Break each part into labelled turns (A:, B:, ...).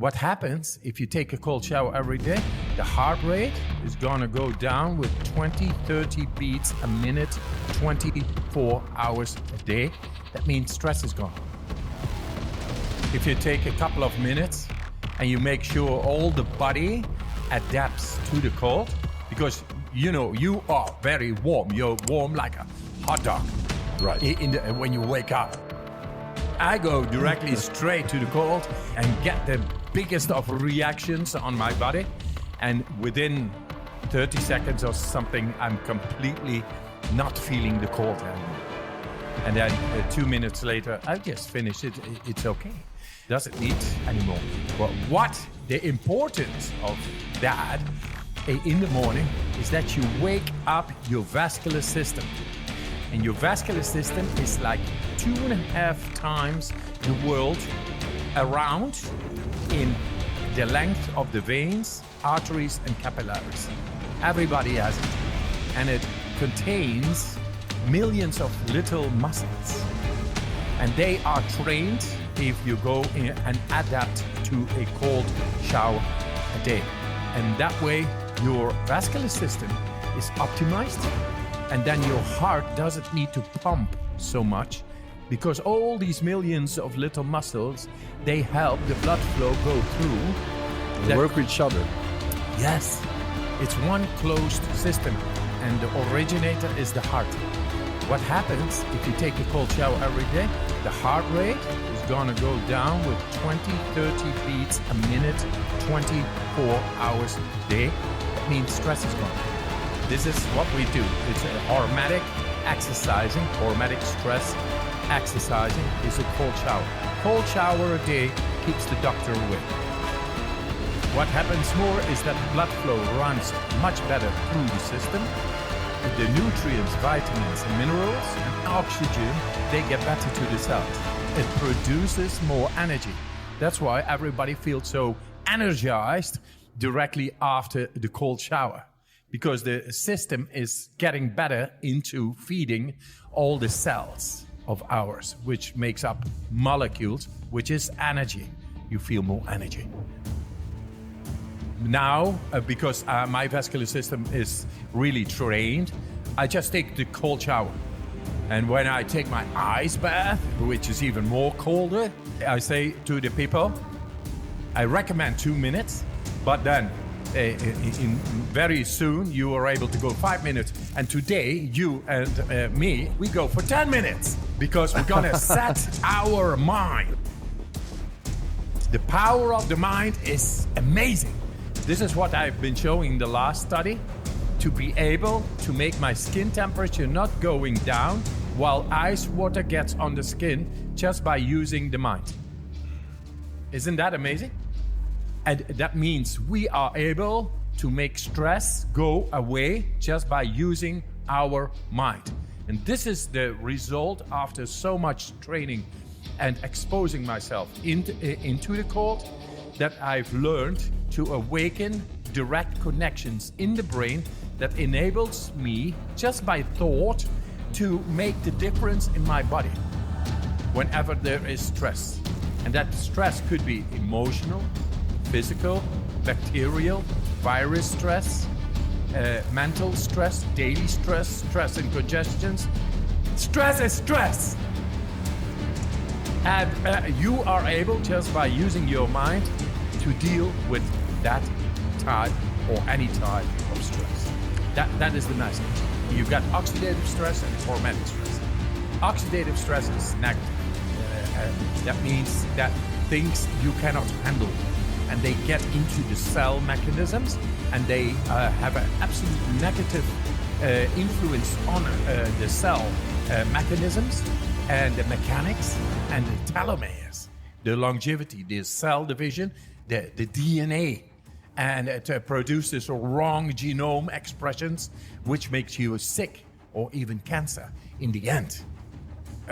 A: What happens if you take a cold shower every day? The heart rate is gonna go down with 20, 30 beats a minute, 24 hours a day. That means stress is gone. If you take a couple of minutes and you make sure all the body adapts to the cold, because you know you are very warm. You're warm like a hot dog,
B: Right.
A: when you wake up. I go directly straight to the cold and get the biggest of reactions on my body, and within 30 seconds or something, I'm completely not feeling the cold anymore. And then 2 minutes later, I just finish it. It's okay. Doesn't need anymore. But what the importance of that in the morning is that you wake up your vascular system. And your vascular system is like 2.5 times the world around in the length of the veins, arteries, and capillaries. Everybody has it. And it contains millions of little muscles. And they are trained if you go in and adapt to a cold shower a day. And that way, your vascular system is optimized. And then your heart doesn't need to pump so much, because all these millions of little muscles, they help the blood flow go through.
B: They work with each other.
A: Yes, it's one closed system, and the originator is the heart. What happens if you take a cold shower every day? The heart rate is gonna go down with 20, 30 beats a minute, 24 hours a day. That means stress is gone. This is what we do. It's a hormetic exercising, hormetic stress exercising is a cold shower. Cold shower a day keeps the doctor away. What happens more is that blood flow runs much better through the system. The nutrients, vitamins, and minerals, and oxygen, they get better to the cells. It produces more energy. That's why everybody feels so energized directly after the cold shower, because the system is getting better into feeding all the cells of ours, which makes up molecules, which is energy. You feel more energy. Now, because my vascular system is really trained, I just take the cold shower. And when I take my ice bath, which is even more colder, I say to the people, I recommend 2 minutes, but then very soon you are able to go 5 minutes. And today, you and me, we go for 10 minutes, because we're gonna set our mind. The power of the mind is amazing. This is what I've been showing in the last study, to be able to make my skin temperature not going down while ice water gets on the skin just by using the mind. Isn't that amazing? And that means we are able to make stress go away just by using our mind. And this is the result after so much training and exposing myself into the cold, that I've learned to awaken direct connections in the brain that enables me, just by thought, to make the difference in my body whenever there is stress. And that stress could be emotional, physical, bacterial, virus stress, mental stress, daily stress, stress and congestions. Stress is stress. And you are able, just by using your mind, to deal with that type or any type of stress. That is the message. You've got oxidative stress and hormetic stress. Oxidative stress is negative. That means that things you cannot handle, and they get into the cell mechanisms, and they have an absolute negative influence on the cell mechanisms and the mechanics and the telomeres, the longevity, the cell division, the DNA, and it produces wrong genome expressions, which makes you sick or even cancer in the end.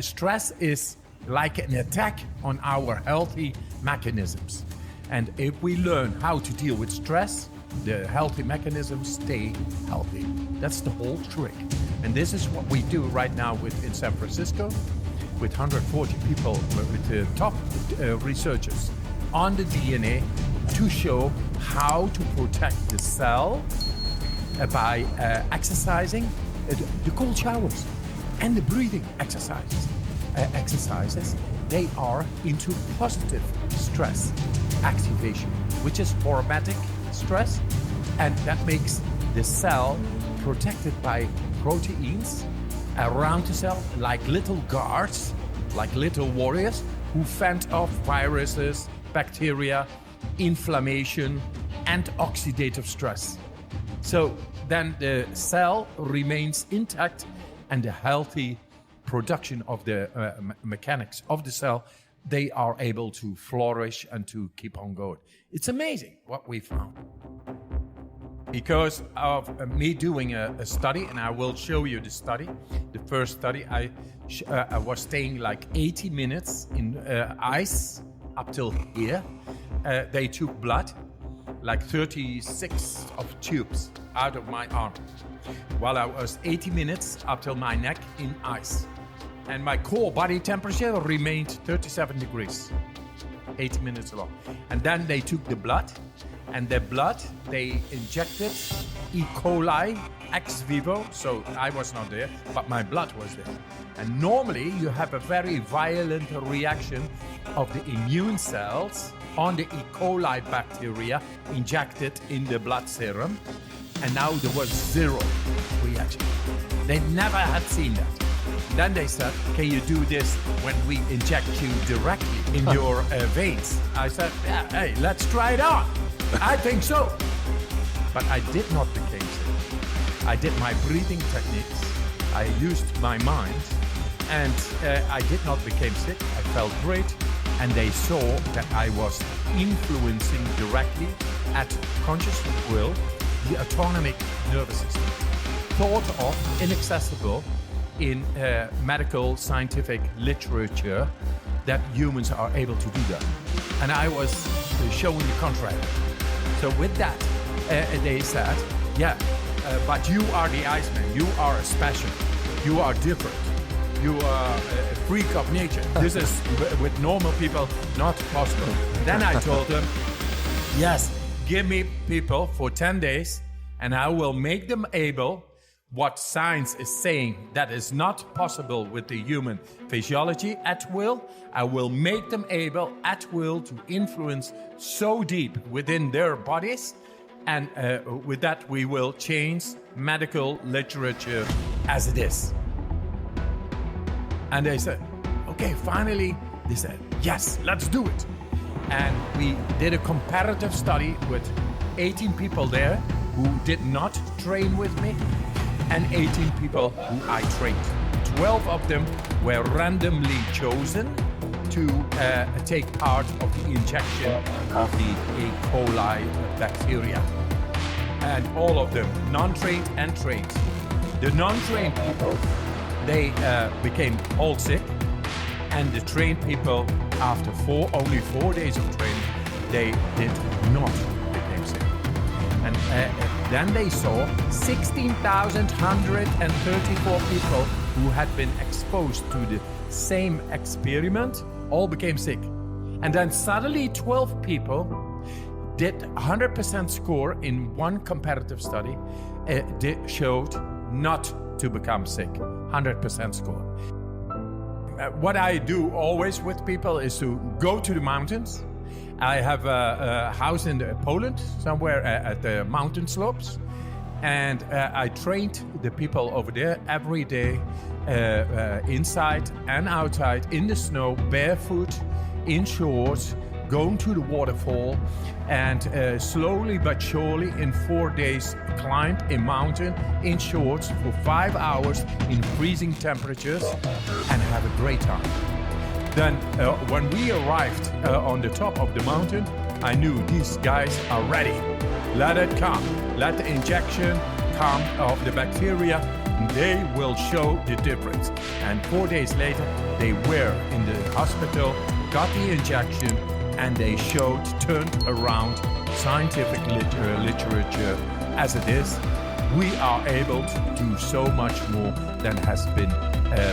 A: Stress is like an attack on our healthy mechanisms. And if we learn how to deal with stress, the healthy mechanisms stay healthy. That's the whole trick. And this is what we do right now in San Francisco with 140 people, with the top researchers on the DNA to show how to protect the cell by exercising the cold showers and the breathing exercises. They are into positive stress activation, which is hormetic stress, and that makes the cell protected by proteins around the cell, like little guards, like little warriors who fend off viruses, bacteria, inflammation, and oxidative stress. So then the cell remains intact, and the healthy production of the mechanics of the cell, they are able to flourish and to keep on going. It's amazing what we found. Because of me doing a study, and I will show you the study. The first study, I was staying like 80 minutes in ice up till here. They took blood, like 36 of tubes out of my arm, while I was 80 minutes up till my neck in ice. And my core body temperature remained 37 degrees, 80 minutes long. And then they took the blood, and the blood, they injected E. coli ex vivo, so I was not there, but my blood was there. And normally you have a very violent reaction of the immune cells on the E. coli bacteria injected in the blood serum, and now there was zero reaction. They never had seen that. Then they said, can you do this when we inject you directly in your veins? I said, yeah, hey, let's try it out. I think so. But I did not become sick. I did my breathing techniques. I used my mind, and I did not become sick. I felt great, and they saw that I was influencing directly at conscious will the autonomic nervous system. Thought of inaccessible in medical scientific literature that humans are able to do that. And I was showing the contrary. So with that, they said, yeah, but you are the Iceman. You are special. You are different. You are a freak of nature. This is, with normal people, not possible. Then I told them, yes, give me people for 10 days, and I will make them able what science is saying that is not possible with the human physiology at will. I will make them able at will to influence so deep within their bodies, and with that we will change medical literature as it is. And they said, okay, finally, they said, yes, let's do it. And we did a comparative study with 18 people there who did not train with me, and 18 people who I trained. 12 of them were randomly chosen to take part of the injection of the E. coli bacteria. And all of them, non-trained and trained. The non-trained people, they became all sick, and the trained people, after only 4 days of training, they did not become sick. And then they saw 16,134 people who had been exposed to the same experiment all became sick. And then suddenly 12 people did 100% score in one comparative study, showed not to become sick, 100% score. What I do always with people is to go to the mountains. I have a house in Poland, somewhere at the mountain slopes, and I trained the people over there every day, inside and outside, in the snow, barefoot, in shorts, going to the waterfall, and slowly but surely in 4 days climbed a mountain in shorts for 5 hours in freezing temperatures and have a great time. Then when we arrived on the top of the mountain, I knew these guys are ready. Let it come. Let the injection come of the bacteria. They will show the difference. And 4 days later, they were in the hospital, got the injection, and they turned around scientific literature as it is. We are able to do so much more than has been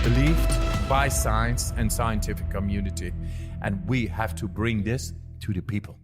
A: believed by science and scientific community. And we have to bring this to the people.